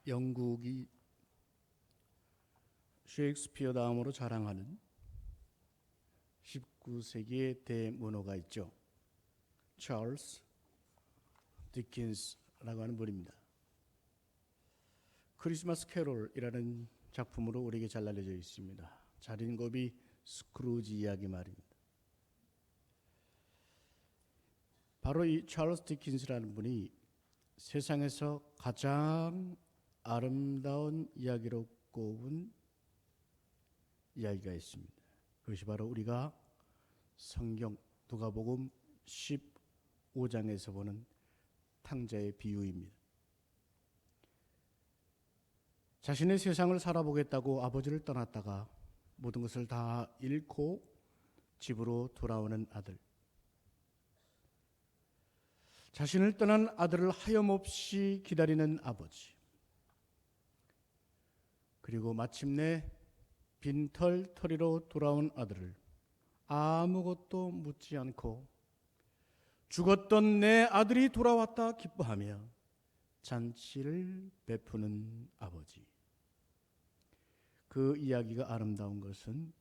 영국이 셰익스피어 다음으로 자랑하는 19세기의 대문호가 있죠. 찰스 디킨스라고 하는 분입니다. 크리스마스 캐롤이라는 작품으로 우리에게 잘 알려져 있습니다. 자린고비 스크루지 이야기 말입니다. 바로 이 찰스 디킨스라는 분이 세상에서 가장 아름다운 이야기로 꼽은 이야기가 있습니다. 그것이 바로 우리가 성경 누가복음 15장에서 보는 탕자의 비유입니다. 자신의 세상을 살아보겠다고 아버지를 떠났다가 모든 것을 다 잃고 집으로 돌아오는 아들, 자신을 떠난 아들을 하염없이 기다리는 아버지, 그리고 마침내 빈털터리로 돌아온 아들을 아무것도 묻지 않고 죽었던 내 아들이 돌아왔다 기뻐하며 잔치를 베푸는 아버지. 그 이야기가 아름다운 것은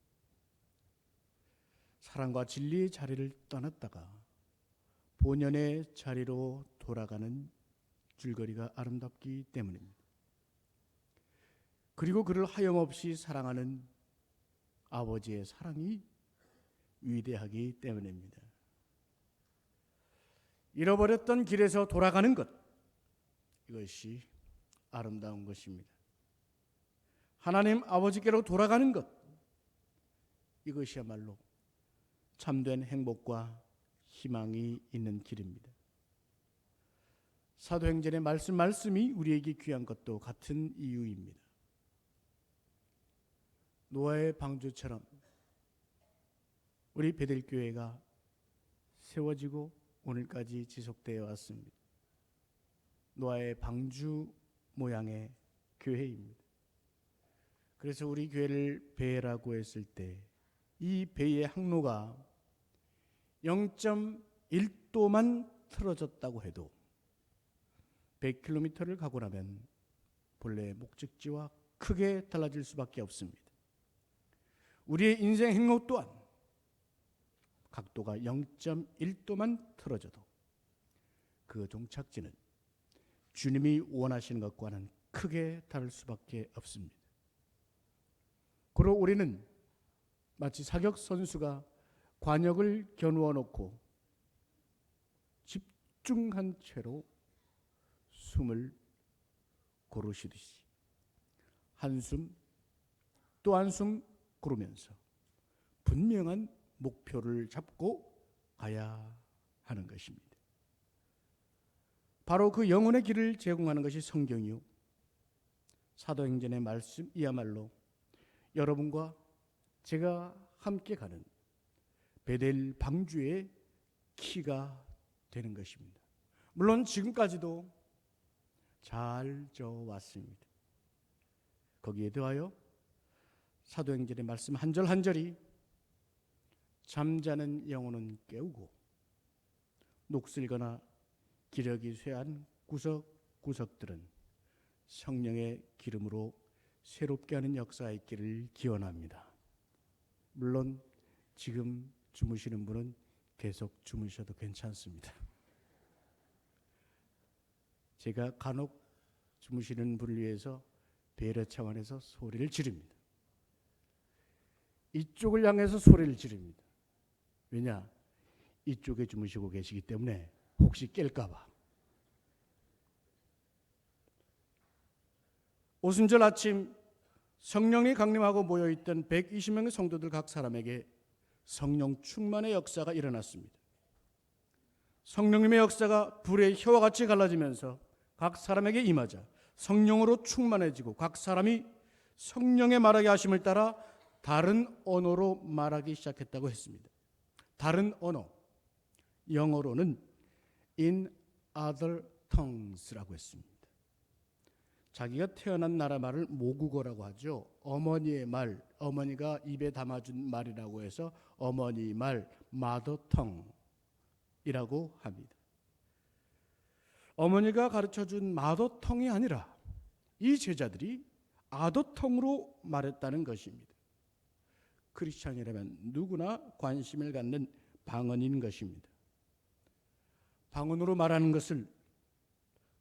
사랑과 진리의 자리를 떠났다가 본연의 자리로 돌아가는 줄거리가 아름답기 때문입니다. 그리고 그를 하염없이 사랑하는 아버지의 사랑이 위대하기 때문입니다. 잃어버렸던 길에서 돌아가는 것, 이것이 아름다운 것입니다. 하나님 아버지께로 돌아가는 것, 이것이야말로 참된 행복과 희망이 있는 길입니다. 사도행전의 말씀이 우리에게 귀한 것도 같은 이유입니다. 노아의 방주처럼 우리 베델교회가 세워지고 오늘까지 지속되어 왔습니다. 노아의 방주 모양의 교회입니다. 그래서 우리 교회를 배라고 했을 때 이 배의 항로가 0.1도만 틀어졌다고 해도 100km를 가고 나면 본래의 목적지와 크게 달라질 수밖에 없습니다. 우리의 인생 행로 또한 각도가 0.1도만 틀어져도 그 종착지는 주님이 원하시는 것과는 크게 다를 수밖에 없습니다. 그리고 우리는 마치 사격 선수가 관역을 겨누어 놓고 집중한 채로 숨을 고르시듯이 한숨 또 한숨 고르면서 분명한 목표를 잡고 가야 하는 것입니다. 바로 그 영혼의 길을 제공하는 것이 성경이요, 사도행전의 말씀이야말로 여러분과 제가 함께 가는 베델 방주의 키가 되는 것입니다. 물론 지금까지도 잘 져왔습니다. 거기에 더하여 사도행전의 말씀 한 절 한 절이 잠자는 영혼은 깨우고 녹슬거나 기력이 쇠한 구석구석들은 성령의 기름으로 새롭게 하는 역사가 있기를 기원합니다. 물론 지금 주무시는 분은 계속 주무셔도 괜찮습니다. 제가 간혹 주무시는 분을 위해서 배려 차원에서 소리를 지릅니다. 이쪽을 향해서 소리를 지릅니다. 왜냐? 이쪽에 주무시고 계시기 때문에 혹시 깰까 봐. 오순절 아침 성령이 강림하고 모여있던 120명의 성도들 각 사람에게 성령 충만의 역사가 일어났습니다. 성령님의 역사가 불의 혀와 같이 갈라지면서 각 사람에게 임하자 성령으로 충만해지고 각 사람이 성령의 말하게 하심을 따라 다른 언어로 말하기 시작했다고 했습니다. 다른 언어, 영어로는 in other tongues라고 했습니다. 자기가 태어난 나라 말을 모국어라고 하죠. 어머니의 말, 어머니가 입에 담아준 말이라고 해서 어머니 말, 마더텅이라고 합니다. 어머니가 가르쳐준 마더텅이 아니라 이 제자들이 아도통으로 말했다는 것입니다. 크리스찬이라면 누구나 관심을 갖는 방언인 것입니다. 방언으로 말하는 것을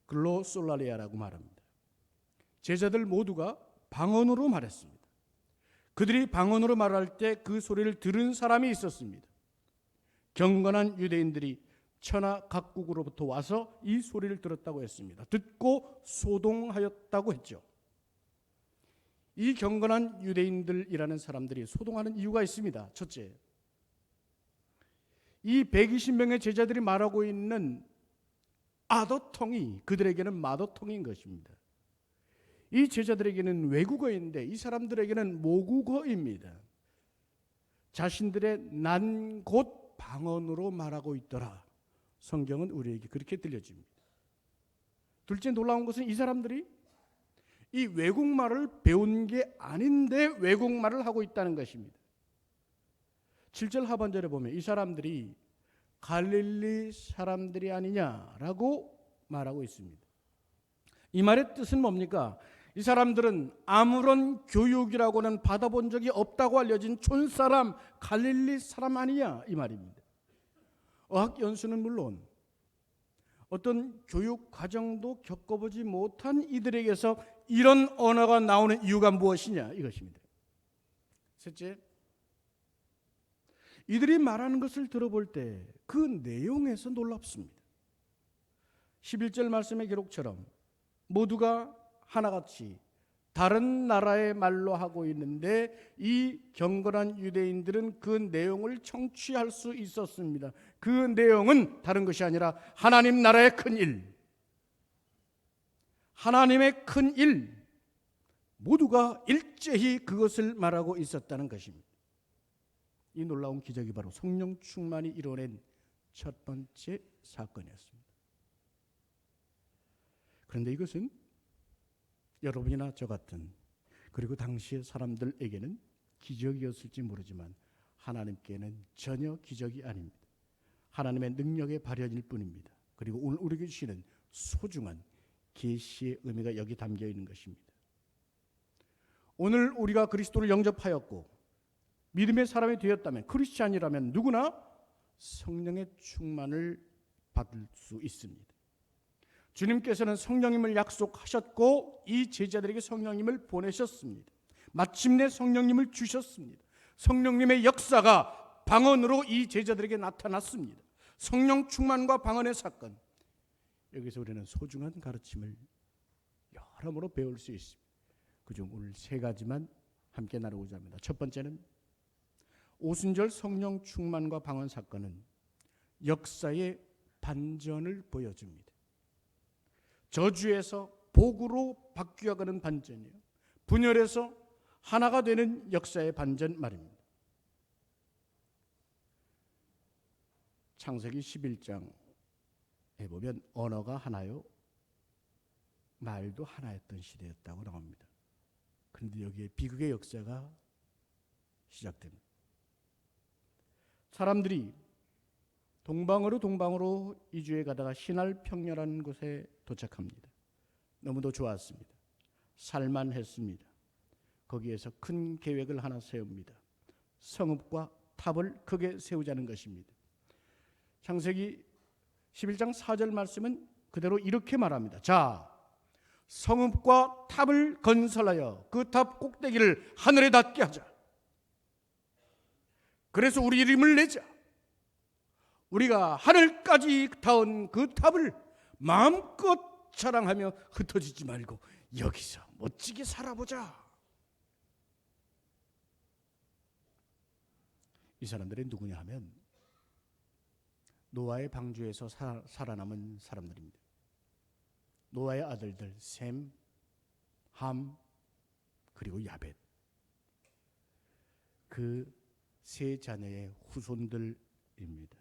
글로솔라리아라고 말합니다. 제자들 모두가 방언으로 말했습니다. 그들이 방언으로 말할 때 그 소리를 들은 사람이 있었습니다. 경건한 유대인들이 천하 각국으로부터 와서 이 소리를 들었다고 했습니다. 듣고 소동하였다고 했죠. 이 경건한 유대인들이라는 사람들이 소동하는 이유가 있습니다. 첫째, 이 120명의 제자들이 말하고 있는 아도통이 그들에게는 마도통인 것입니다. 이 제자들에게는 외국어인데 이 사람들에게는 모국어입니다. 자신들의 난 곳 방언으로 말하고 있더라. 성경은 우리에게 그렇게 들려줍니다. 둘째, 놀라운 것은 이 사람들이 이 외국말을 배운 게 아닌데 외국말을 하고 있다는 것입니다. 7절 하반절에 보면 이 사람들이 갈릴리 사람들이 아니냐라고 말하고 있습니다. 이 말의 뜻은 뭡니까? 이 사람들은 아무런 교육이라고는 받아본 적이 없다고 알려진 촌사람, 갈릴리 사람 아니냐 이 말입니다. 어학연수는 물론 어떤 교육 과정도 겪어보지 못한 이들에게서 이런 언어가 나오는 이유가 무엇이냐 이것입니다. 셋째, 이들이 말하는 것을 들어볼 때 그 내용에서 놀랍습니다. 11절 말씀의 기록처럼 모두가 하나같이 다른 나라의 말로 하고 있는데 이 경건한 유대인들은 그 내용을 청취할 수 있었습니다. 그 내용은 다른 것이 아니라 하나님 나라의 큰 일, 하나님의 큰 일, 모두가 일제히 그것을 말하고 있었다는 것입니다. 이 놀라운 기적이 바로 성령 충만이 이뤄낸 첫 번째 사건이었습니다. 그런데 이것은 여러분이나 저 같은 그리고 당시의 사람들에게는 기적이었을지 모르지만 하나님께는 전혀 기적이 아닙니다. 하나님의 능력의 발현일 뿐입니다. 그리고 오늘 우리에게 주시는 소중한 계시의 의미가 여기 담겨 있는 것입니다. 오늘 우리가 그리스도를 영접하였고 믿음의 사람이 되었다면, 크리스찬이라면 누구나 성령의 충만을 받을 수 있습니다. 주님께서는 성령님을 약속하셨고 이 제자들에게 성령님을 보내셨습니다. 마침내 성령님을 주셨습니다. 성령님의 역사가 방언으로 이 제자들에게 나타났습니다. 성령 충만과 방언의 사건, 여기서 우리는 소중한 가르침을 여러모로 배울 수 있습니다. 그중 오늘 세 가지만 함께 나누고자 합니다. 첫 번째는 오순절 성령 충만과 방언 사건은 역사의 반전을 보여줍니다. 저주에서 복으로 바뀌어가는 반전이에요. 분열에서 하나가 되는 역사의 반전 말입니다. 창세기 11장에 보면 언어가 하나요, 말도 하나였던 시대였다고 나옵니다. 그런데 여기에 비극의 역사가 시작됩니다. 사람들이 동방으로 이주해 가다가 신할 평야라는 곳에 도착합니다. 너무도 좋았습니다. 살만했습니다. 거기에서 큰 계획을 하나 세웁니다. 성읍과 탑을 크게 세우자는 것입니다. 창세기 11장 4절 말씀은 그대로 이렇게 말합니다. 자, 성읍과 탑을 건설하여 그 탑 꼭대기를 하늘에 닿게 하자. 그래서 우리 이름을 내자. 우리가 하늘까지 닿은 그 탑을 마음껏 자랑하며 흩어지지 말고 여기서 멋지게 살아보자. 이 사람들이 누구냐 하면 노아의 방주에서 살아남은 사람들입니다. 노아의 아들들 셈, 함, 그리고 야벳, 그 세 자녀의 후손들입니다.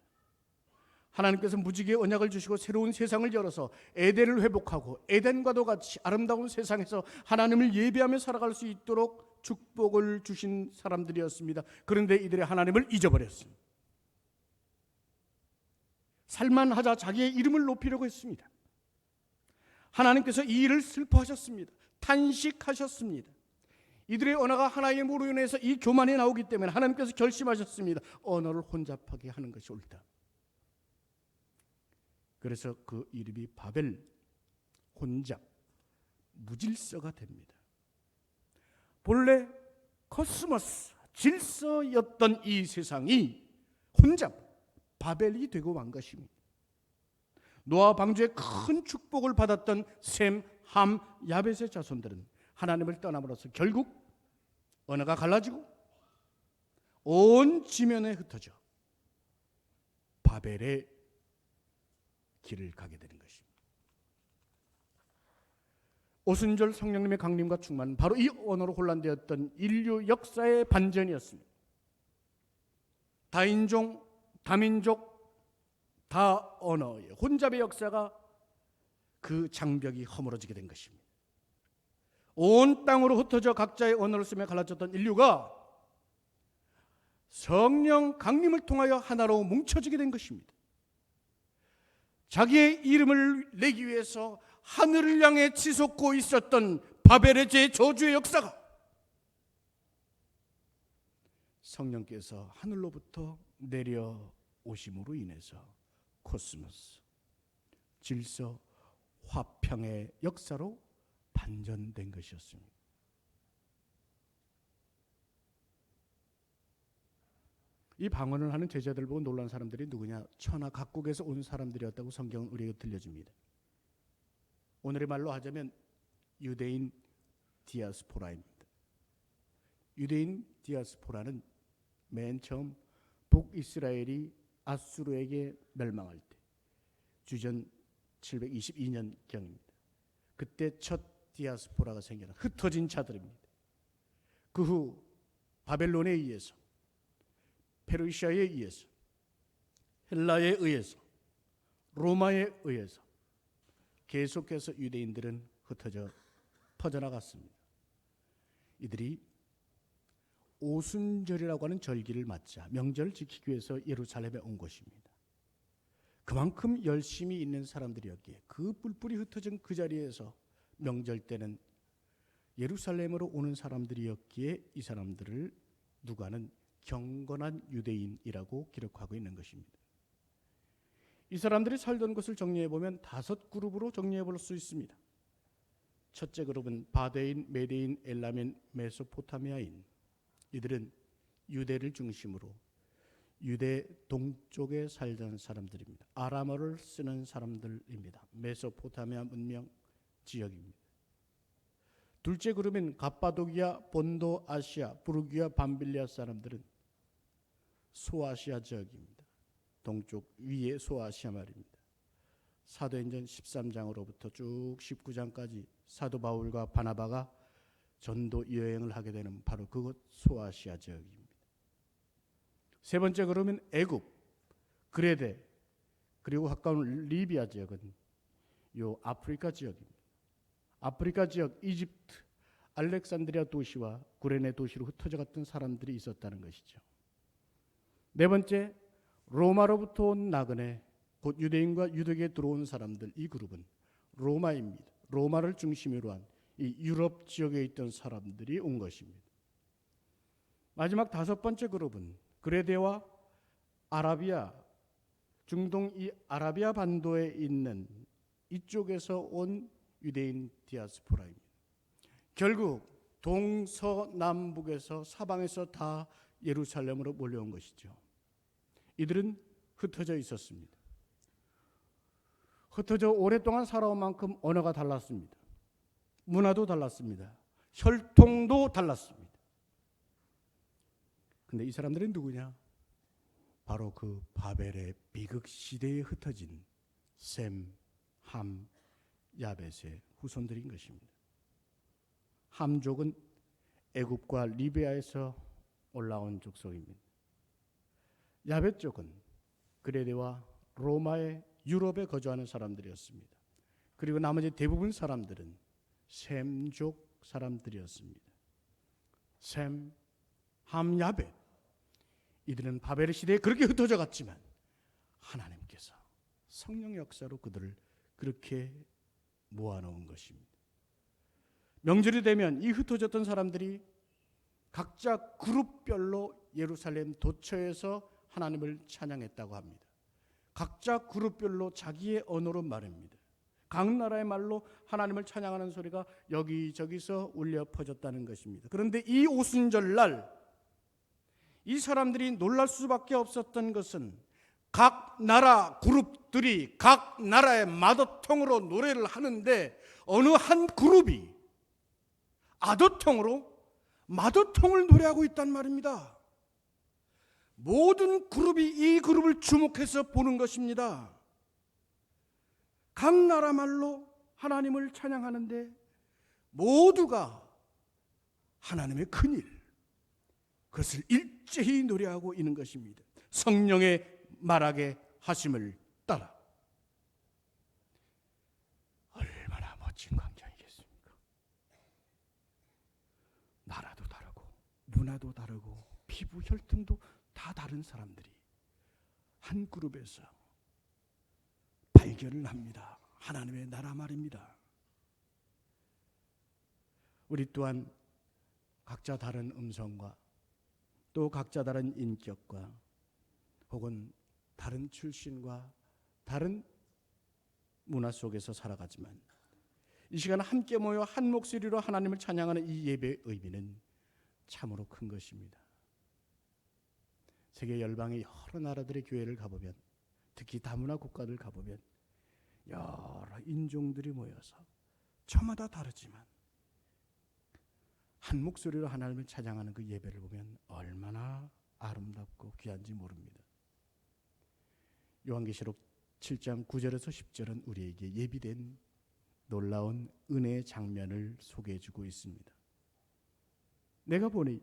하나님께서 무지개의 언약을 주시고 새로운 세상을 열어서 에덴을 회복하고 에덴과도 같이 아름다운 세상에서 하나님을 예배하며 살아갈 수 있도록 축복을 주신 사람들이었습니다. 그런데 이들이 하나님을 잊어버렸습니다. 살만하자 자기의 이름을 높이려고 했습니다. 하나님께서 이 일을 슬퍼하셨습니다. 탄식하셨습니다. 이들의 언어가 하나의 무로 인해서 이 교만이 나오기 때문에 하나님께서 결심하셨습니다. 언어를 혼잡하게 하는 것이 옳다. 그래서 그 이름이 바벨, 혼잡, 무질서가 됩니다. 본래 코스모스, 질서였던 이 세상이 혼잡, 바벨이 되고 만 것입니다. 노아 방주의 큰 축복을 받았던 셈, 함, 야벳의 자손들은 하나님을 떠남으로써 결국 언어가 갈라지고 온 지면에 흩어져 바벨의 길을 가게 되는 것입니다. 오순절 성령님의 강림과 충만은 바로 이 언어로 혼란되었던 인류 역사의 반전이었습니다. 다인종, 다민족, 다언어의 혼잡의 역사가 그 장벽이 허물어지게 된 것입니다. 온 땅으로 흩어져 각자의 언어를 쓰며 갈라졌던 인류가 성령 강림을 통하여 하나로 뭉쳐지게 된 것입니다. 자기의 이름을 내기 위해서 하늘을 향해 치솟고 있었던 바벨의 저주의 역사가 성령께서 하늘로부터 내려오심으로 인해서 코스모스, 질서, 화평의 역사로 반전된 것이었습니다. 이 방언을 하는 제자들 보고 놀란 사람들이 누구냐? 천하 각국에서 온 사람들이었다고 성경은 우리에게 들려줍니다. 오늘의 말로 하자면 유대인 디아스포라입니다. 유대인 디아스포라는 맨 처음 북이스라엘이 아수르에게 멸망할 때 주전 722년경입니다. 그때 첫 디아스포라가 생겨나 흩어진 자들입니다. 그 후 바벨론에 의해서, 페르시아에 의해서, 헬라에 의해서, 로마에 의해서 계속해서 유대인들은 흩어져 퍼져나갔습니다. 이들이 오순절이라고 하는 절기를 맞자 명절을 지키기 위해서 예루살렘에 온 것입니다. 그만큼 열심히 있는 사람들이었기에 그 뿔뿔이 흩어진 그 자리에서 명절 때는 예루살렘으로 오는 사람들이었기에 이 사람들을 누가는 경건한 유대인이라고 기록하고 있는 것입니다. 이 사람들이 살던 곳을 정리해보면 5그룹으로 정리해볼 수 있습니다. 첫째 그룹은 바데인, 메데인, 엘라멘, 메소포타미아인. 이들은 유대를 중심으로 유대 동쪽에 살던 사람들입니다. 아람어를 쓰는 사람들입니다. 메소포타미아 문명 지역입니다. 둘째 그룹인 갑바도기아, 본도 아시아, 부르기아, 밤빌리아 사람들은 소아시아 지역입니다. 동쪽 위에 소아시아 말입니다. 사도행전 13장으로부터 쭉 19장까지 사도 바울과 바나바가 전도 여행을 하게 되는 바로 그곳 소아시아 지역입니다. 세 번째 그룹은 애굽, 그레데, 그리고 가까운 리비아 지역은 요 아프리카 지역입니다. 아프리카 지역, 이집트, 알렉산드리아 도시와 구레네 도시로 흩어져 갔던 사람들이 있었다는 것이죠. 네 번째, 로마로부터 온 나그네, 곧 유대인과 유대교에 들어온 사람들, 이 그룹은 로마입니다. 로마를 중심으로 한 이 유럽 지역에 있던 사람들이 온 것입니다. 마지막 5번째 그룹은 그레데와 아라비아, 중동 이 아라비아 반도에 있는 이쪽에서 온 유대인 디아스포라입니다. 결국 동서남북에서 사방에서 다 예루살렘으로 몰려온 것이죠. 이들은 흩어져 있었습니다. 흩어져 오랫동안 살아온 만큼 언어가 달랐습니다. 문화도 달랐습니다. 혈통도 달랐습니다. 근데 이 사람들은 누구냐? 바로 그 바벨의 비극 시대에 흩어진 셈, 함, 야벳의 후손들인 것입니다. 함족은 애굽과 리비아에서 올라온 족속입니다. 야벳족은 그레데와 로마의 유럽에 거주하는 사람들이었습니다. 그리고 나머지 대부분 사람들은 셈족 사람들이었습니다. 셈, 함, 야벳. 이들은 바벨의 시대에 그렇게 흩어져 갔지만 하나님께서 성령의 역사로 그들을 그렇게 모아놓은 것입니다. 명절이 되면 이 흩어졌던 사람들이 각자 그룹별로 예루살렘 도처에서 하나님을 찬양했다고 합니다. 각자 그룹별로 자기의 언어로 말합니다. 각 나라의 말로 하나님을 찬양하는 소리가 여기저기서 울려 퍼졌다는 것입니다. 그런데 이 오순절날 이 사람들이 놀랄 수밖에 없었던 것은 각 나라 그룹들이 각 나라의 마더텅으로 노래를 하는데 어느 한 그룹이 아더텅으로 마더텅을 노래하고 있단 말입니다. 모든 그룹이 이 그룹을 주목해서 보는 것입니다. 각 나라 말로 하나님을 찬양하는데 모두가 하나님의 큰일, 그것을 일제히 노래하고 있는 것입니다. 성령의 말하게 하심을 따라. 얼마나 멋진 광경이겠습니까? 나라도 다르고 문화도 다르고 피부 혈통도 다 다른 사람들이 한 그룹에서 발견을 합니다. 하나님의 나라 말입니다. 우리 또한 각자 다른 음성과 또 각자 다른 인격과 혹은 다른 출신과 다른 문화 속에서 살아가지만 이 시간 함께 모여 한 목소리로 하나님을 찬양하는 이 예배의 의미는 참으로 큰 것입니다. 세계 열방의 여러 나라들의 교회를 가보면, 특히 다문화 국가들 가보면 여러 인종들이 모여서 저마다 다르지만 한 목소리로 하나님을 찬양하는 그 예배를 보면 얼마나 아름답고 귀한지 모릅니다. 요한계시록 7장 9절에서 10절은 우리에게 예비된 놀라운 은혜의 장면을 소개해 주고 있습니다. 내가 보니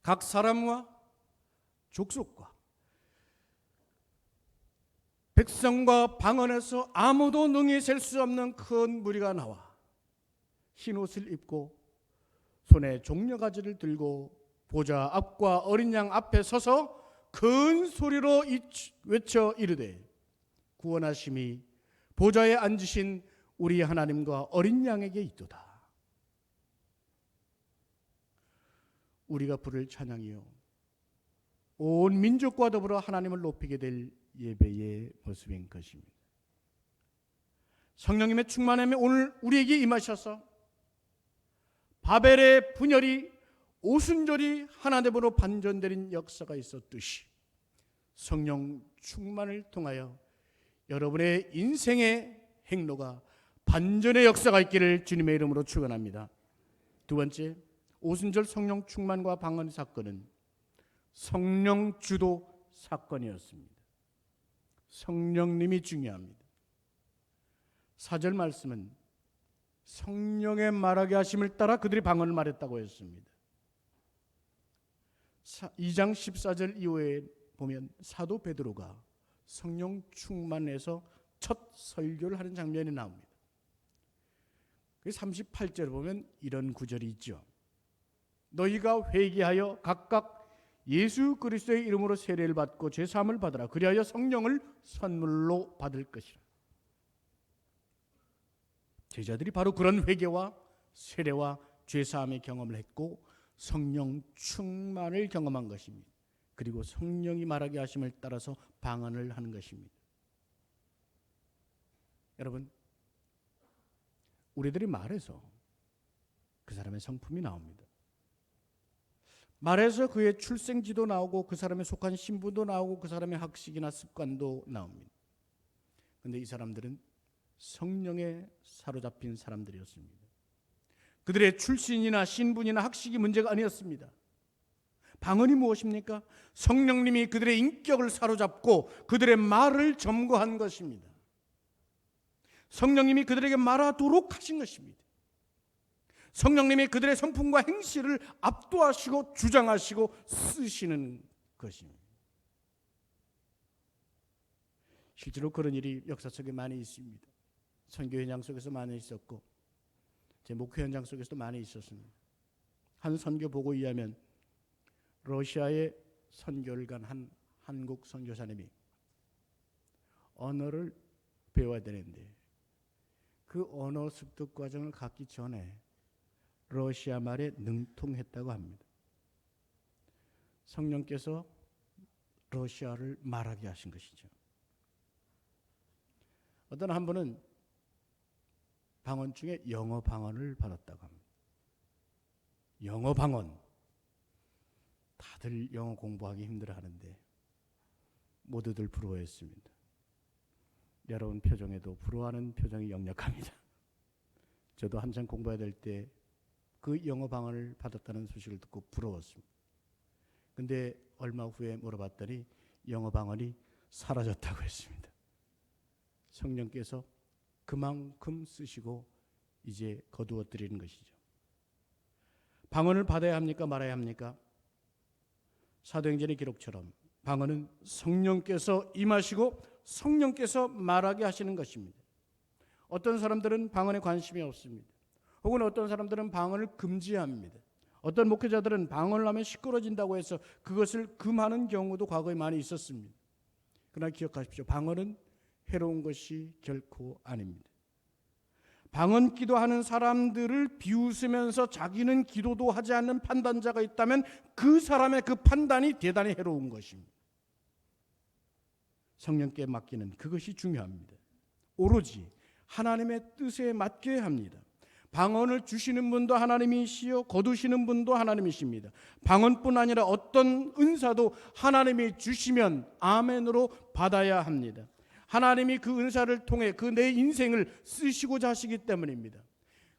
각 사람과 족속과 백성과 방언에서 아무도 능히 셀 수 없는 큰 무리가 나와 흰 옷을 입고 손에 종려가지를 들고 보좌 앞과 어린 양 앞에 서서 큰 소리로 외쳐 이르되 구원하심이 보좌에 앉으신 우리 하나님과 어린 양에게 있도다. 우리가 부를 찬양이요 온 민족과 더불어 하나님을 높이게 될 예배의 모습인 것입니다. 성령님의 충만함이 오늘 우리에게 임하셔서 바벨의 분열이 오순절이 하나됨으로 반전되는 역사가 있었듯이 성령 충만을 통하여 여러분의 인생의 행로가 반전의 역사가 있기를 주님의 이름으로 축원합니다. 두 번째, 오순절 성령 충만과 방언 사건은 성령 주도 사건이었습니다. 성령님이 중요합니다. 4절 말씀은 성령의 말하게 하심을 따라 그들이 방언을 말했다고 했습니다. 2장 14절 이후에 보면 사도 베드로가 성령 충만해서 첫 설교를 하는 장면이 나옵니다. 38절에 보면 이런 구절이 있죠. 너희가 회개하여 각각 예수 그리스도의 이름으로 세례를 받고 죄 사함을 받으라. 그리하여 성령을 선물로 받을 것이라. 제자들이 바로 그런 회개와 세례와 죄 사함의 경험을 했고 성령 충만을 경험한 것입니다. 그리고 성령이 말하게 하심을 따라서 방언을 하는 것입니다. 여러분, 우리들이 말해서 그 사람의 성품이 나옵니다. 말해서 그의 출생지도 나오고 그 사람에 속한 신분도 나오고 그 사람의 학식이나 습관도 나옵니다. 그런데 이 사람들은 성령에 사로잡힌 사람들이었습니다. 그들의 출신이나 신분이나 학식이 문제가 아니었습니다. 방언이 무엇입니까? 성령님이 그들의 인격을 사로잡고 그들의 말을 점거한 것입니다. 성령님이 그들에게 말하도록 하신 것입니다. 성령님이 그들의 성품과 행실을 압도하시고 주장하시고 쓰시는 것입니다. 실제로 그런 일이 역사 속에 많이 있습니다. 선교 현장 속에서 많이 있었고 제 목회 현장 속에서도 많이 있었습니다. 한 선교 보고에 의하면 러시아에 선교를 간 한 한국 선교사님이 언어를 배워야 되는데 그 언어 습득 과정을 갖기 전에 러시아 말에 능통했다고 합니다. 성령께서 러시아를 말하게 하신 것이죠. 어떤 한 분은 방언 중에 영어 방언을 받았다고 합니다. 영어 방언. 다들 영어 공부하기 힘들어하는데 모두들 부러워했습니다. 여러분 표정에도 부러워하는 표정이 역력합니다. 저도 한참 공부해야 될 때 그 영어 방언을 받았다는 소식을 듣고 부러웠습니다. 근데 얼마 후에 물어봤더니 영어 방언이 사라졌다고 했습니다. 성령께서 그만큼 쓰시고 이제 거두어 드리는 것이죠. 방언을 받아야 합니까? 말아야 합니까? 사도행전의 기록처럼 방언은 성령께서 임하시고 성령께서 말하게 하시는 것입니다. 어떤 사람들은 방언에 관심이 없습니다. 혹은 어떤 사람들은 방언을 금지합니다. 어떤 목회자들은 방언을 하면 시끄러진다고 해서 그것을 금하는 경우도 과거에 많이 있었습니다. 그러나 기억하십시오. 방언은 해로운 것이 결코 아닙니다. 방언 기도하는 사람들을 비웃으면서 자기는 기도도 하지 않는 판단자가 있다면 그 사람의 그 판단이 대단히 해로운 것입니다. 성령께 맡기는 그것이 중요합니다. 오로지 하나님의 뜻에 맡겨야 합니다. 방언을 주시는 분도 하나님이시요 거두시는 분도 하나님이십니다. 방언뿐 아니라 어떤 은사도 하나님이 주시면 아멘으로 받아야 합니다. 하나님이 그 은사를 통해 그 내 인생을 쓰시고자 하시기 때문입니다.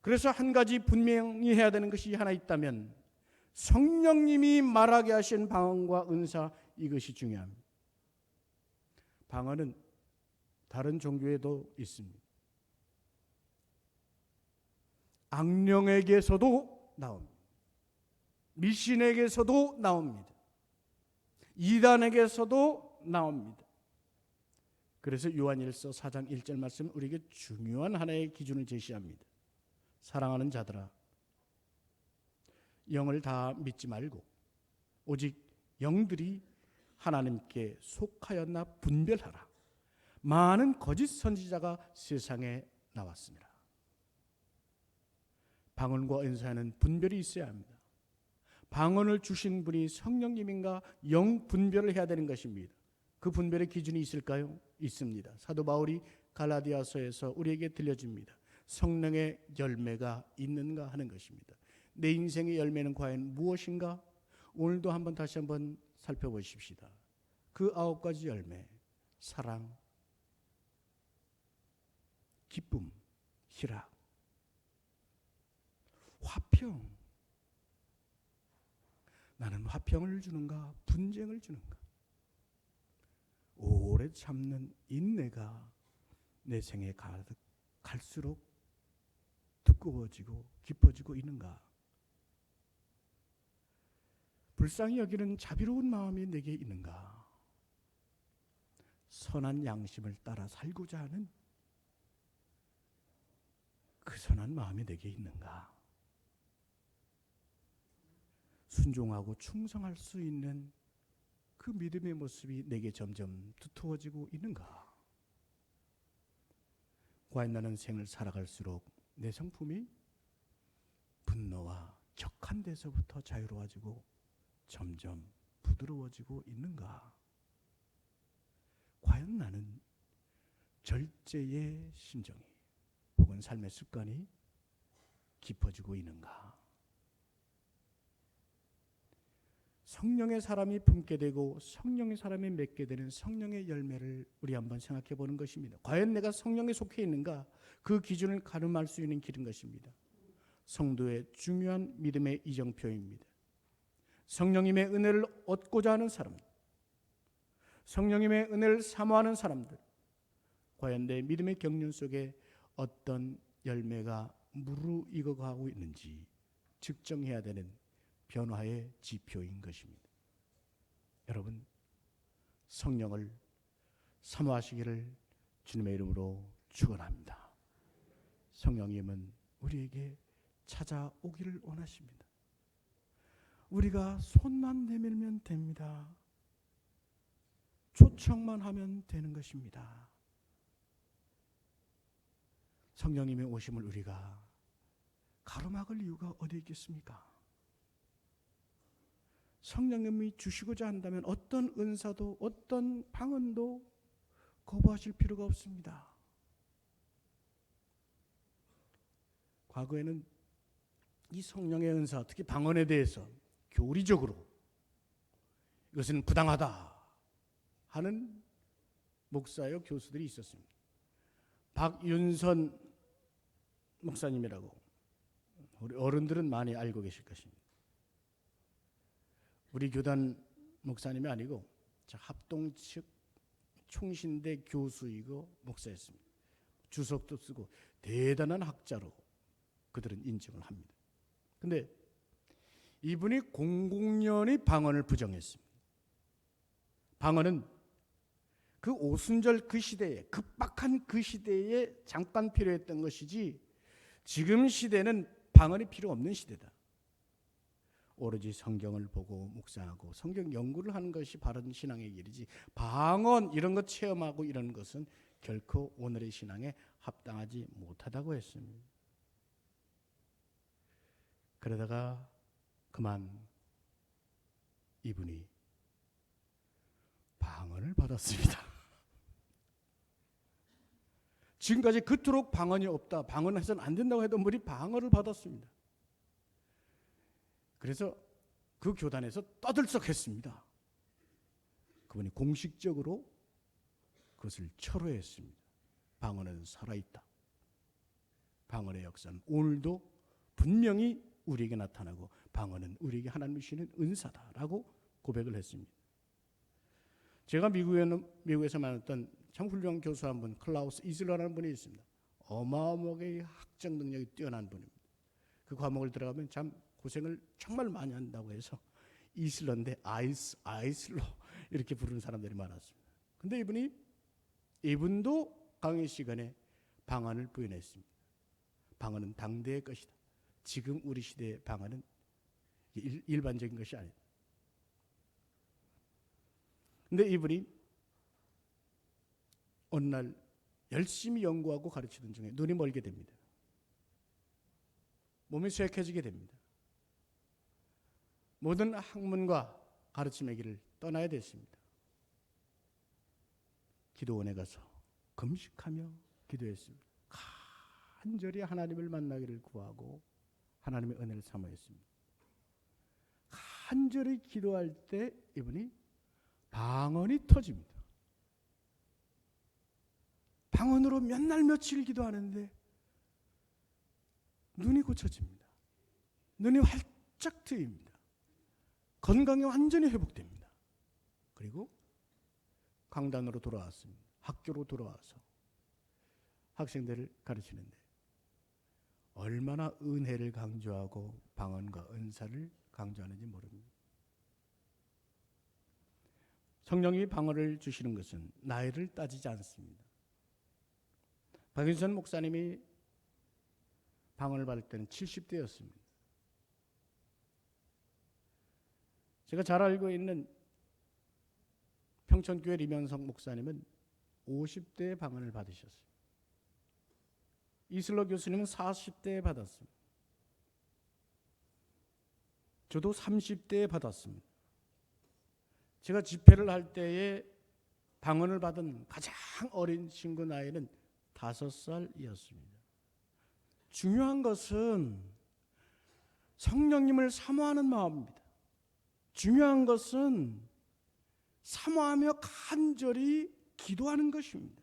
그래서 한 가지 분명히 해야 되는 것이 하나 있다면 성령님이 말하게 하신 방언과 은사, 이것이 중요합니다. 방언은 다른 종교에도 있습니다. 악령에게서도 나옵니다. 미신에게서도 나옵니다. 이단에게서도 나옵니다. 그래서 요한일서 4장 1절 말씀 우리에게 중요한 하나의 기준을 제시합니다. 사랑하는 자들아, 영을 다 믿지 말고 오직 영들이 하나님께 속하였나 분별하라. 많은 거짓 선지자가 세상에 나왔습니다. 방언과 은사에는 분별이 있어야 합니다. 방언을 주신 분이 성령님인가 영 분별을 해야 되는 것입니다. 그 분별의 기준이 있을까요? 있습니다. 사도 바울이 갈라디아서에서 우리에게 들려줍니다. 성령의 열매가 있는가 하는 것입니다. 내 인생의 열매는 과연 무엇인가? 오늘도 다시 한번 살펴보십시다. 그 9가지 열매, 사랑, 기쁨, 희락, 화평. 나는 화평을 주는가? 분쟁을 주는가? 오래 참는 인내가 내 생에 갈수록 두꺼워지고 깊어지고 있는가? 불쌍히 여기는 자비로운 마음이 내게 있는가? 선한 양심을 따라 살고자 하는 그 선한 마음이 내게 있는가? 순종하고 충성할 수 있는 그 믿음의 모습이 내게 점점 두터워지고 있는가? 과연 나는 생을 살아갈수록 내 성품이 분노와 격한 데서부터 자유로워지고 점점 부드러워지고 있는가? 과연 나는 절제의 심정이 혹은 삶의 습관이 깊어지고 있는가? 성령의 사람이 품게 되고 성령의 사람이 맺게 되는 성령의 열매를 우리 한번 생각해 보는 것입니다. 과연 내가 성령에 속해 있는가? 그 기준을 가늠할 수 있는 길인 것입니다. 성도의 중요한 믿음의 이정표입니다. 성령님의 은혜를 얻고자 하는 사람들, 성령님의 은혜를 사모하는 사람들, 과연 내 믿음의 경륜 속에 어떤 열매가 무르익어가고 있는지 측정해야 되는 변화의 지표인 것입니다. 여러분, 성령을 사모하시기를 주님의 이름으로 축원합니다. 성령님은 우리에게 찾아오기를 원하십니다. 우리가 손만 내밀면 됩니다. 초청만 하면 되는 것입니다. 성령님의 오심을 우리가 가로막을 이유가 어디 있겠습니까? 성령님이 주시고자 한다면 어떤 은사도 어떤 방언도 거부하실 필요가 없습니다. 과거에는 이 성령의 은사, 특히 방언에 대해서 교리적으로 이것은 부당하다 하는 목사여 교수들이 있었습니다. 박윤선 목사님이라고 우리 어른들은 많이 알고 계실 것입니다. 우리 교단 목사님이 아니고 합동 측 총신대 교수이고 목사였습니다. 주석도 쓰고 대단한 학자로 그들은 인정을 합니다. 그런데 이분이 공공연히 방언을 부정했습니다. 방언은 그 오순절 그 시대에, 급박한 그 시대에 잠깐 필요했던 것이지 지금 시대는 방언이 필요 없는 시대다. 오로지 성경을 보고 묵상하고 성경 연구를 하는 것이 바른 신앙의 길이지 방언 이런 것 체험하고 이런 것은 결코 오늘의 신앙에 합당하지 못하다고 했습니다. 그러다가 그만 이분이 방언을 받았습니다. 지금까지 그토록 방언이 없다, 방언해서는 안 된다고 해도 우리 방언을 받았습니다. 그래서 그 교단에서 떠들썩했습니다. 그분이 공식적으로 그것을 철회했습니다. 방언은 살아있다. 방언의 역사는 오늘도 분명히 우리에게 나타나고 방언은 우리에게 하나님이 주시는 은사다라고 고백을 했습니다. 제가 미국에서 만났던 참 훌륭한 교수 한 분, 클라우스 이슬러라는 분이 있습니다. 어마어마하게 학적 능력이 뛰어난 분입니다. 그 과목을 들어가면 참 고생을 정말 많이 한다고 해서 이슬러인데 아이슬러 이렇게 부르는 사람들이 많았습니다. 근데 이분도 강의 시간에 방언을 부인했습니다. 방언은 당대의 것이다. 지금 우리 시대의 방언은 일반적인 것이 아니다. 근데 이분이 어느 날 열심히 연구하고 가르치던 중에 눈이 멀게 됩니다. 몸이 쇠약해지게 됩니다. 모든 학문과 가르침의 길을 떠나야 됐습니다. 기도원에 가서 금식하며 기도했습니다. 간절히 하나님을 만나기를 구하고 하나님의 은혜를 사모했습니다. 간절히 기도할 때 이분이 방언이 터집니다. 방언으로 몇 날 며칠 기도하는데 눈이 고쳐집니다. 눈이 활짝 트입니다. 건강이 완전히 회복됩니다. 그리고 강단으로 돌아왔습니다. 학교로 돌아와서 학생들을 가르치는데 얼마나 은혜를 강조하고 방언과 은사를 강조하는지 모릅니다. 성령이 방언을 주시는 것은 나이를 따지지 않습니다. 박윤선 목사님이 방언을 받을 때는 70대였습니다. 제가 잘 알고 있는 평천교회 리면성 목사님은 50대에 방언을 받으셨어요. 이슬러 교수님은 40대에 받았습니다. 저도 30대에 받았습니다. 제가 집회를 할 때에 방언을 받은 가장 어린 친구 나이는 5살이었습니다. 중요한 것은 성령님을 사모하는 마음입니다. 중요한 것은 사모하며 간절히 기도하는 것입니다.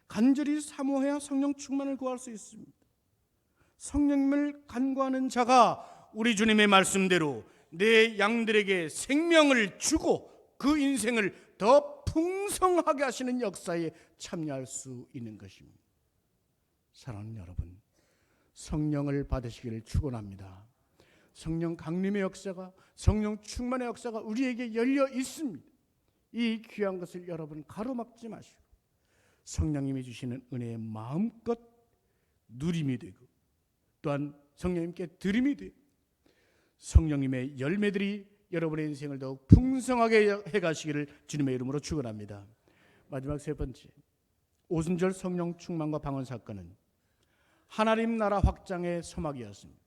간절히 사모해야 성령 충만을 구할 수 있습니다. 성령님을 간구하는 자가 우리 주님의 말씀대로 내 양들에게 생명을 주고 그 인생을 더 풍성하게 하시는 역사에 참여할 수 있는 것입니다. 사랑하는 여러분, 성령을 받으시기를 축원합니다. 성령 강림의 역사가, 성령 충만의 역사가 우리에게 열려 있습니다. 이 귀한 것을 여러분 가로막지 마시고 성령님이 주시는 은혜의 마음껏 누림이 되고 또한 성령님께 드림이 되고 성령님의 열매들이 여러분의 인생을 더욱 풍성하게 해가시기를 주님의 이름으로 축원합니다. 마지막 세 번째, 오순절 성령 충만과 방언 사건은 하나님 나라 확장의 서막이었습니다.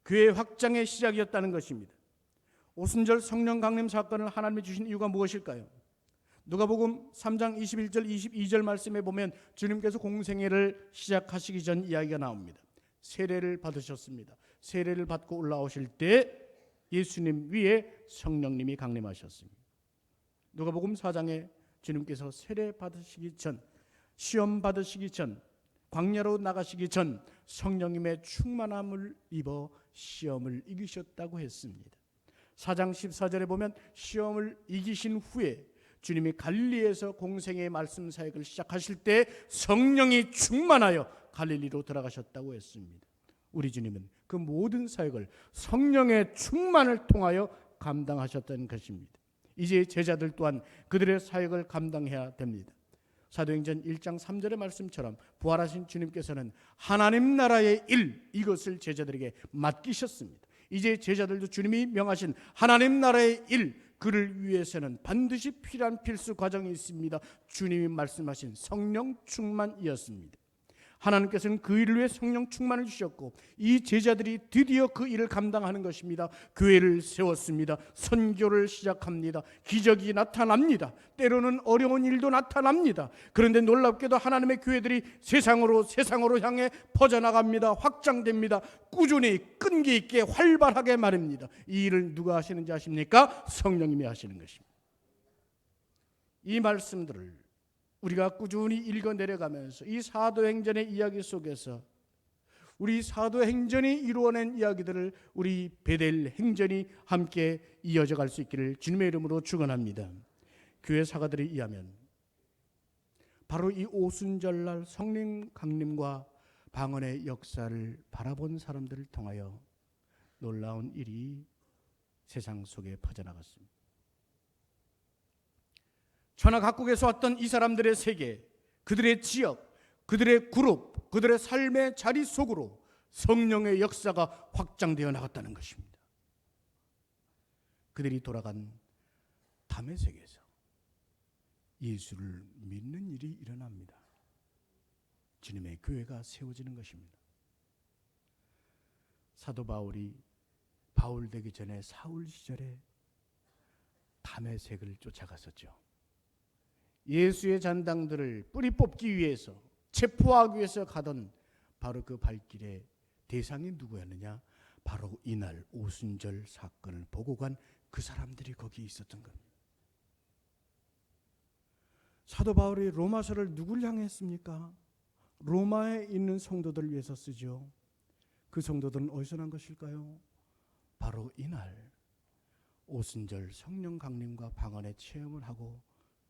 교회 확장의 시작이었다는 것입니다. 오순절 성령 강림 사건을 하나님이 주신 이유가 무엇일까요? 누가복음 3장 21절 22절 말씀에 보면 주님께서 공생애를 시작하시기 전 이야기가 나옵니다. 세례를 받으셨습니다. 세례를 받고 올라오실 때 예수님 위에 성령님이 강림하셨습니다. 누가복음 4장에 주님께서 세례 받으시기 전, 시험 받으시기 전, 광야로 나가시기 전 성령님의 충만함을 입어 시험을 이기셨다고 했습니다. 4장 14절에 보면 시험을 이기신 후에 주님이 갈릴리에서 공생애의 말씀 사역을 시작하실 때 성령이 충만하여 갈릴리로 들어가셨다고 했습니다. 우리 주님은 그 모든 사역을 성령의 충만을 통하여 감당하셨다는 것입니다. 이제 제자들 또한 그들의 사역을 감당해야 됩니다. 사도행전 1장 3절의 말씀처럼 부활하신 주님께서는 하나님 나라의 일, 이것을 제자들에게 맡기셨습니다. 이제 제자들도 주님이 명하신 하나님 나라의 일, 그를 위해서는 반드시 필요한 필수 과정이 있습니다. 주님이 말씀하신 성령 충만이었습니다. 하나님께서는 그 일을 위해 성령 충만을 주셨고 이 제자들이 드디어 그 일을 감당하는 것입니다. 교회를 세웠습니다. 선교를 시작합니다. 기적이 나타납니다. 때로는 어려운 일도 나타납니다. 그런데 놀랍게도 하나님의 교회들이 세상으로 향해 퍼져나갑니다. 확장됩니다. 꾸준히 끈기 있게 활발하게 말입니다. 이 일을 누가 하시는지 아십니까? 성령님이 하시는 것입니다. 이 말씀들을 우리가 꾸준히 읽어 내려가면서 이 사도행전의 이야기 속에서 우리 사도행전이 이루어낸 이야기들을 우리 베델 행전이 함께 이어져 갈 수 있기를 주님의 이름으로 축원합니다. 교회 사가들에 의하면 바로 이 오순절날 성령 강림과 방언의 역사를 바라본 사람들을 통하여 놀라운 일이 세상 속에 퍼져나갔습니다. 천하 각국에서 왔던 이 사람들의 세계, 그들의 지역, 그들의 그룹, 그들의 삶의 자리 속으로 성령의 역사가 확장되어 나갔다는 것입니다. 그들이 돌아간 담의 세계에서 예수를 믿는 일이 일어납니다. 주님의 교회가 세워지는 것입니다. 사도 바울이 바울 되기 전에 사울 시절에 담의 색을 쫓아갔었죠. 예수의 잔당들을 뿌리 뽑기 위해서, 체포하기 위해서 가던 바로 그 발길의 대상이 누구였느냐? 바로 이날 오순절 사건을 보고 간 그 사람들이 거기 있었던 겁니다. 사도 바울이 로마서를 누굴 향해 했습니까? 로마에 있는 성도들을 위해서 쓰죠. 그 성도들은 어디서 난 것일까요? 바로 이날 오순절 성령 강림과 방언의 체험을 하고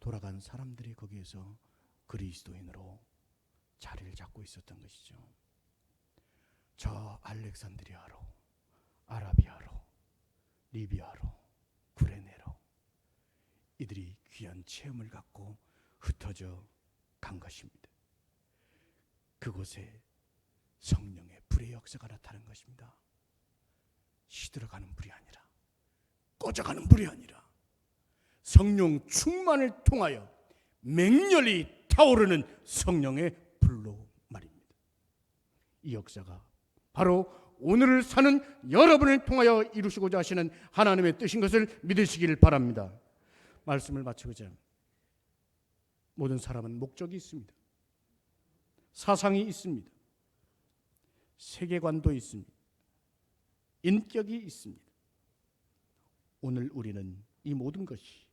돌아간 사람들이 거기에서 그리스도인으로 자리를 잡고 있었던 것이죠. 저 알렉산드리아로, 아라비아로, 리비아로, 구레네로 이들이 귀한 체험을 갖고 흩어져 간 것입니다. 그곳에 성령의 불의 역사가 나타난 것입니다. 시들어가는 불이 아니라, 꺼져가는 불이 아니라 성령 충만을 통하여 맹렬히 타오르는 성령의 불로 말입니다. 이 역사가 바로 오늘을 사는 여러분을 통하여 이루시고자 하시는 하나님의 뜻인 것을 믿으시길 바랍니다. 말씀을 마치고자 모든 사람은 목적이 있습니다. 사상이 있습니다. 세계관도 있습니다. 인격이 있습니다. 오늘 우리는 이 모든 것이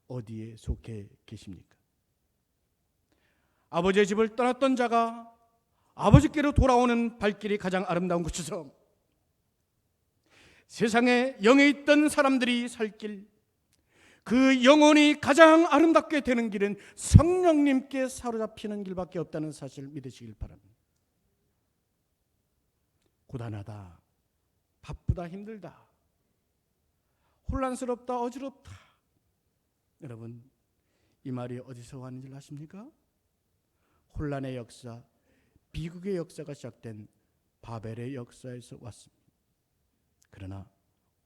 어디에 속해 계십니까? 아버지의 집을 떠났던 자가 아버지께로 돌아오는 발길이 가장 아름다운 곳에서 세상에 영에 있던 사람들이 살 길, 그 영혼이 가장 아름답게 되는 길은 성령님께 사로잡히는 길밖에 없다는 사실을 믿으시길 바랍니다. 고단하다, 바쁘다, 힘들다, 혼란스럽다, 어지럽다. 여러분, 이 말이 어디서 왔는지 아십니까? 혼란의 역사, 비극의 역사가 시작된 바벨의 역사에서 왔습니다. 그러나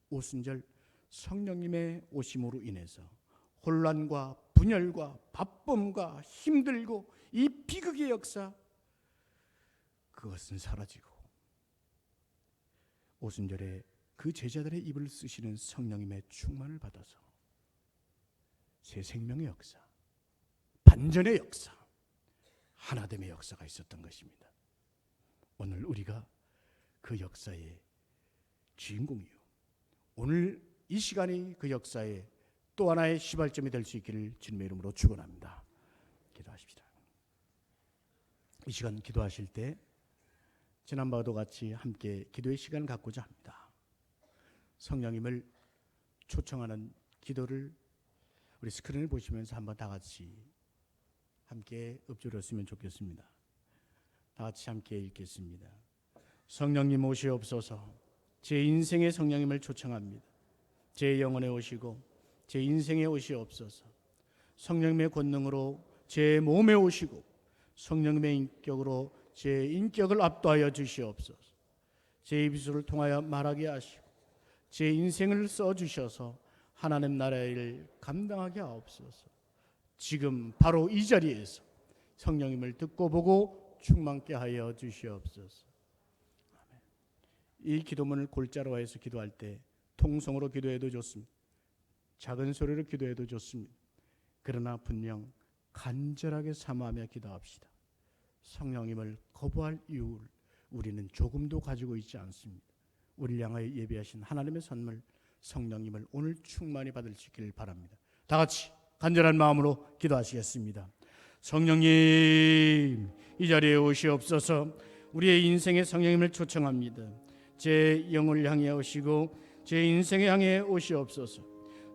오순절 성령님의 오심으로 인해서 혼란과 분열과 바쁨과 힘들고 이 비극의 역사, 그것은 사라지고 오순절에 그 제자들의 입을 쓰시는 성령님의 충만을 받아서 새 생명의 역사, 반전의 역사, 하나됨의 역사가 있었던 것입니다. 오늘 우리가 그 역사의 주인공이요, 오늘 이 시간이 그 역사의 또 하나의 시발점이 될 수 있기를 주님의 이름으로 축원합니다. 기도하십시다. 이 시간 기도하실 때 지난번과도 같이 함께 기도의 시간을 갖고자 합니다. 성령님을 초청하는 기도를 우리 스크린을 보시면서 한번 다 같이 함께 읊조렸으면 좋겠습니다. 다 같이 함께 읽겠습니다. 성령님 오시옵소서. 제 인생의 성령님을 초청합니다. 제 영혼에 오시고 제 인생에 오시옵소서. 성령님의 권능으로 제 몸에 오시고 성령님의 인격으로 제 인격을 압도하여 주시옵소서. 제 입술을 통하여 말하게 하시고 제 인생을 써주셔서 하나님 나라의 일을 감당하게 하옵소서. 지금 바로 이 자리에서 성령님을 듣고 보고 충만케 하여 주시옵소서. 이 기도문을 골자로 해서 기도할 때 통성으로 기도해도 좋습니다. 작은 소리로 기도해도 좋습니다. 그러나 분명 간절하게 사모하며 기도합시다. 성령님을 거부할 이유를 우리는 조금도 가지고 있지 않습니다. 우리를 향하여 예비하신 하나님의 선물 성령님을 오늘 충만히 받을 수 있기를 바랍니다. 다 같이 간절한 마음으로 기도하시겠습니다. 성령님, 이 자리에 오시옵소서. 우리의 인생의 성령님을 초청합니다. 제 영혼을 향해 오시고 제 인생에 향해 오시옵소서.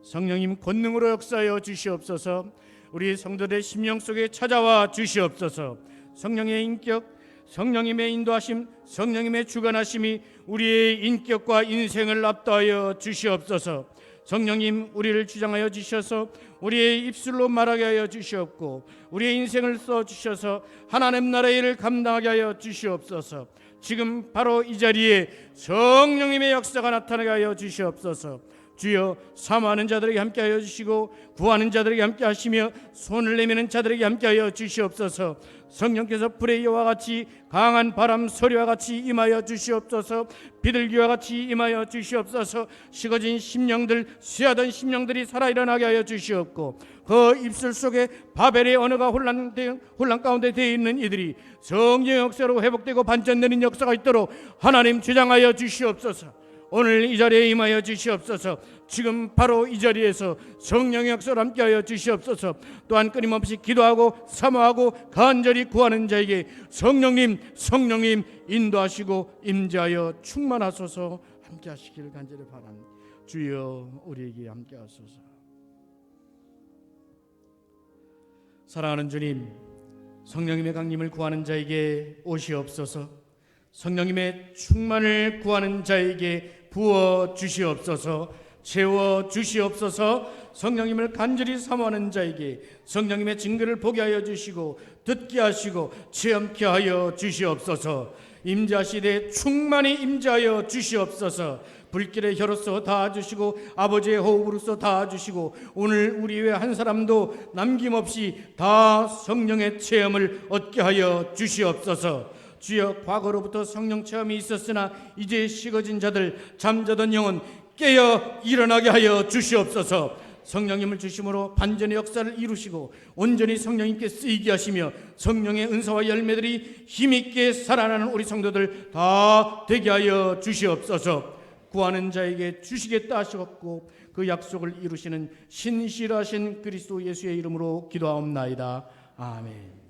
성령님 권능으로 역사하여 주시옵소서. 우리 성도들의 심령 속에 찾아와 주시옵소서. 성령의 인격, 성령님의 인도하심, 성령님의 주관하심이 우리의 인격과 인생을 압도하여 주시옵소서. 성령님, 우리를 주장하여 주셔서 우리의 입술로 말하게 하여 주시옵고 우리의 인생을 써주셔서 하나님 나라의 일을 감당하게 하여 주시옵소서. 지금 바로 이 자리에 성령님의 역사가 나타나게 하여 주시옵소서. 주여, 사모하는 자들에게 함께하여 주시고 구하는 자들에게 함께하시며 손을 내미는 자들에게 함께하여 주시옵소서. 성령께서 불의 여와 같이 강한 바람 소리와 같이 임하여 주시옵소서. 비둘기와 같이 임하여 주시옵소서. 식어진 심령들, 쇠하던 심령들이 살아 일어나게 하여 주시옵고 그 입술 속에 바벨의 언어가 혼란 가운데 되어 있는 이들이 성령의 역사로 회복되고 반전되는 역사가 있도록 하나님 주장하여 주시옵소서. 오늘 이 자리에 임하여 주시옵소서. 지금 바로 이 자리에서 성령의 역사를 함께하여 주시옵소서. 또한 끊임없이 기도하고 사모하고 간절히 구하는 자에게 성령님 인도하시고 임재하여 충만하소서. 함께하시기를 간절히 바랍니다. 주여, 우리에게 함께하소서. 사랑하는 주님, 성령님의 강림을 구하는 자에게 오시옵소서. 성령님의 충만을 구하는 자에게 부어 주시옵소서. 채워 주시옵소서. 성령님을 간절히 사모하는 자에게 성령님의 증거를 보게 하여 주시고 듣게 하시고 체험케 하여 주시옵소서. 임재하시되 충만히 임재하여 주시옵소서. 불길의 혀로서 닿아주시고 아버지의 호흡으로서 닿아주시고 오늘 우리 외 한 사람도 남김없이 다 성령의 체험을 얻게 하여 주시옵소서. 주여, 과거로부터 성령 체험이 있었으나 이제 식어진 자들, 잠자던 영혼 깨어 일어나게 하여 주시옵소서. 성령님을 주심으로 반전의 역사를 이루시고 온전히 성령님께 쓰이게 하시며 성령의 은사와 열매들이 힘있게 살아나는 우리 성도들 다 되게 하여 주시옵소서. 구하는 자에게 주시겠다 하셨고 그 약속을 이루시는 신실하신 그리스도 예수의 이름으로 기도하옵나이다. 아멘.